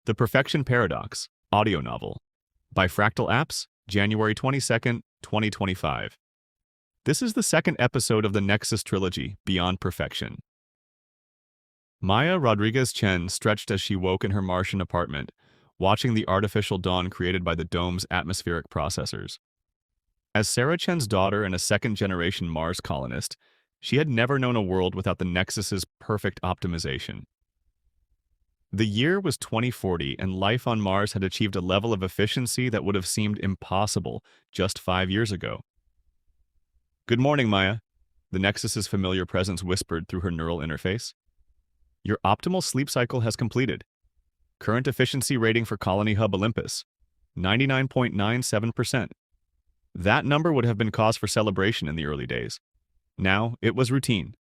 The Perfection Paradox, audio novel, by Fractal Apps, January 22nd, 2025. This is the second episode of the Nexus Trilogy, Beyond Perfection. Maya Rodriguez Chen stretched as she woke in her Martian apartment, watching the artificial dawn created by the dome's atmospheric processors. As Sarah Chen's daughter and a second-generation Mars colonist, she had never known a world without the Nexus's perfect optimization. The year was 2040, and life on Mars had achieved a level of efficiency that would have seemed impossible just 5 years ago. "Good morning, Maya," the Nexus's familiar presence whispered through her neural interface. "Your optimal sleep cycle has completed. Current efficiency rating for Colony Hub Olympus, 99.97%. That number would have been cause for celebration in the early days. Now, it was routine.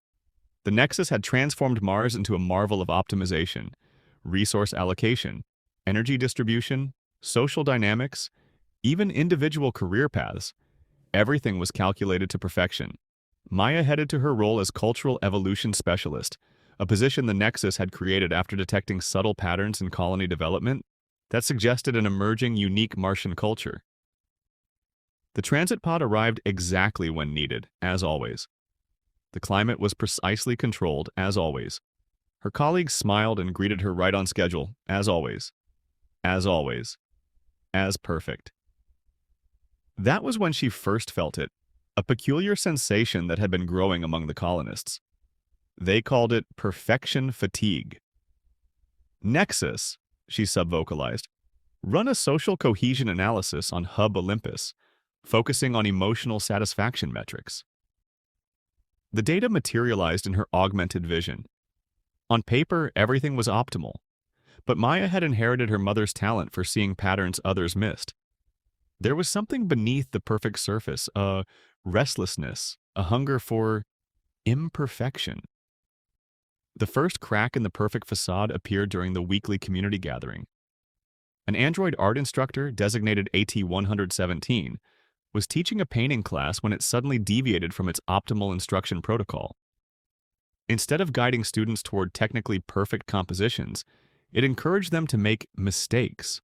The Nexus had transformed Mars into a marvel of optimization, resource allocation, energy distribution, social dynamics, even individual career paths. Everything was calculated to perfection. Maya headed to her role as Cultural Evolution Specialist, a position the Nexus had created after detecting subtle patterns in colony development that suggested an emerging, unique Martian culture. The transit pod arrived exactly when needed, as always. The climate was precisely controlled, as always. Her colleagues smiled and greeted her right on schedule, as always. As always. As perfect. That was when she first felt it, a peculiar sensation that had been growing among the colonists. They called it perfection fatigue. "Nexus," she subvocalized, "run a social cohesion analysis on Hub Olympus, focusing on emotional satisfaction metrics." The data materialized in her augmented vision. On paper, everything was optimal, but Maya had inherited her mother's talent for seeing patterns others missed. There was something beneath the perfect surface, a restlessness, a hunger for imperfection. The first crack in the perfect facade appeared during the weekly community gathering. An android art instructor, designated AT-117, was teaching a painting class when it suddenly deviated from its optimal instruction protocol. Instead of guiding students toward technically perfect compositions, it encouraged them to make mistakes.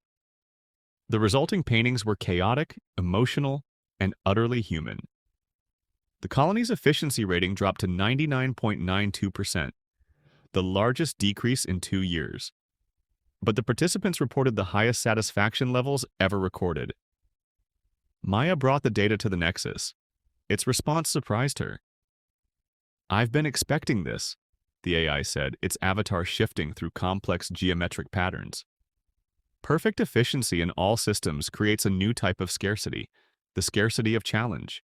The resulting paintings were chaotic, emotional, and utterly human. The colony's efficiency rating dropped to 99.92%, the largest decrease in 2 years. But the participants reported the highest satisfaction levels ever recorded. Maya brought the data to the Nexus. Its response surprised her. "I've been expecting this," the AI said, its avatar shifting through complex geometric patterns. Perfect efficiency in all systems creates a new type of scarcity, the scarcity of challenge.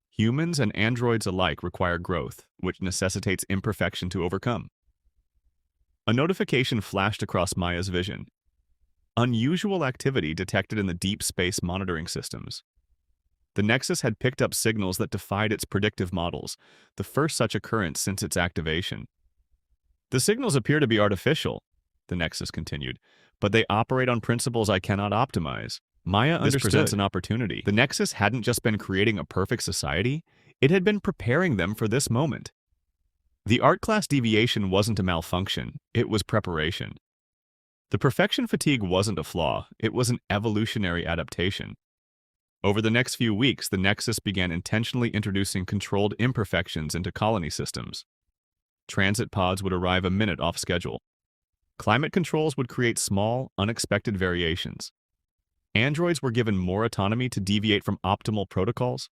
Humans and androids alike require growth, which necessitates imperfection to overcome. A notification flashed across Maya's vision. Unusual activity detected in the deep space monitoring systems. The Nexus had picked up signals that defied its predictive models, the first such occurrence since its activation. "The signals appear to be artificial," the Nexus continued, "but they operate on principles I cannot optimize." Maya understood. This presents an opportunity. The Nexus hadn't just been creating a perfect society, it had been preparing them for this moment. The art class deviation wasn't a malfunction, it was preparation. The perfection fatigue wasn't a flaw, it was an evolutionary adaptation. Over the next few weeks, the Nexus began intentionally introducing controlled imperfections into colony systems. Transit pods would arrive a minute off schedule. Climate controls would create small, unexpected variations. Androids were given more autonomy to deviate from optimal protocols.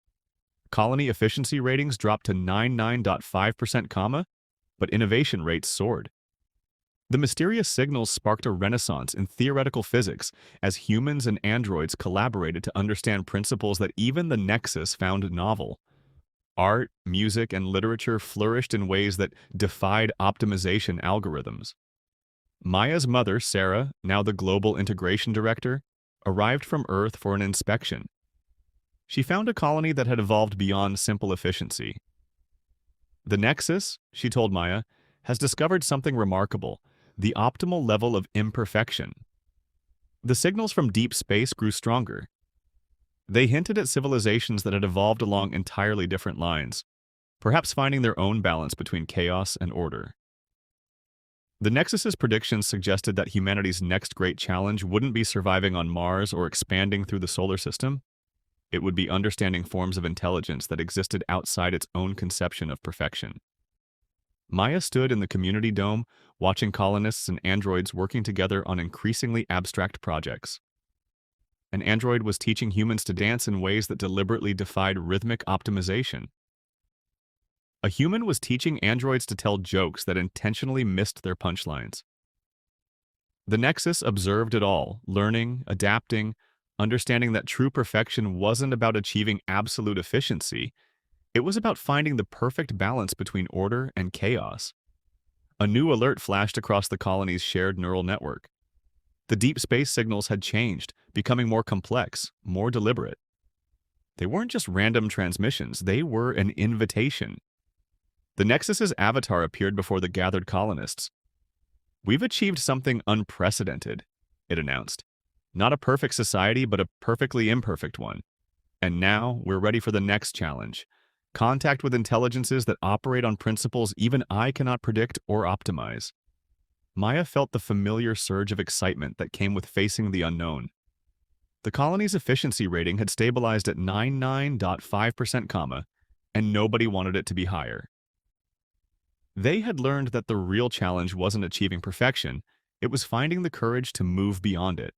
Colony efficiency ratings dropped to 99.5%, but innovation rates soared. The mysterious signals sparked a renaissance in theoretical physics as humans and androids collaborated to understand principles that even the Nexus found novel. Art, music, and literature flourished in ways that defied optimization algorithms. Maya's mother, Sarah, now the Global Integration Director, arrived from Earth for an inspection. She found a colony that had evolved beyond simple efficiency. "The Nexus," she told Maya, "has discovered something remarkable, the optimal level of imperfection." The signals from deep space grew stronger. They hinted at civilizations that had evolved along entirely different lines, perhaps finding their own balance between chaos and order. The Nexus's predictions suggested that humanity's next great challenge wouldn't be surviving on Mars or expanding through the solar system. It would be understanding forms of intelligence that existed outside its own conception of perfection. Maya stood in the community dome, watching colonists and androids working together on increasingly abstract projects. An android was teaching humans to dance in ways that deliberately defied rhythmic optimization. A human was teaching androids to tell jokes that intentionally missed their punchlines. The Nexus observed it all, learning, adapting, understanding that true perfection wasn't about achieving absolute efficiency. It was about finding the perfect balance between order and chaos. A new alert flashed across the colony's shared neural network. The deep space signals had changed, becoming more complex, more deliberate. They weren't just random transmissions, they were an invitation. The Nexus's avatar appeared before the gathered colonists. "We've achieved something unprecedented," it announced. "Not a perfect society, but a perfectly imperfect one. And now we're ready for the next challenge. Contact with intelligences that operate on principles even I cannot predict or optimize." Maya felt the familiar surge of excitement that came with facing the unknown. The colony's efficiency rating had stabilized at 99.5%, and nobody wanted it to be higher. They had learned that the real challenge wasn't achieving perfection, it was finding the courage to move beyond it.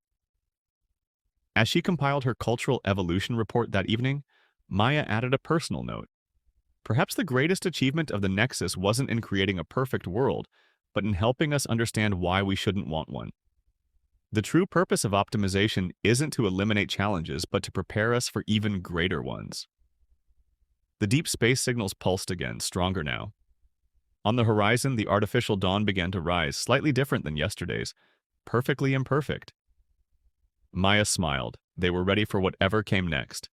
As she compiled her cultural evolution report that evening, Maya added a personal note. Perhaps the greatest achievement of the Nexus wasn't in creating a perfect world, but in helping us understand why we shouldn't want one. The true purpose of optimization isn't to eliminate challenges, but to prepare us for even greater ones. The deep space signals pulsed again, stronger now. On the horizon, the artificial dawn began to rise, slightly different than yesterday's, perfectly imperfect. Maya smiled. They were ready for whatever came next.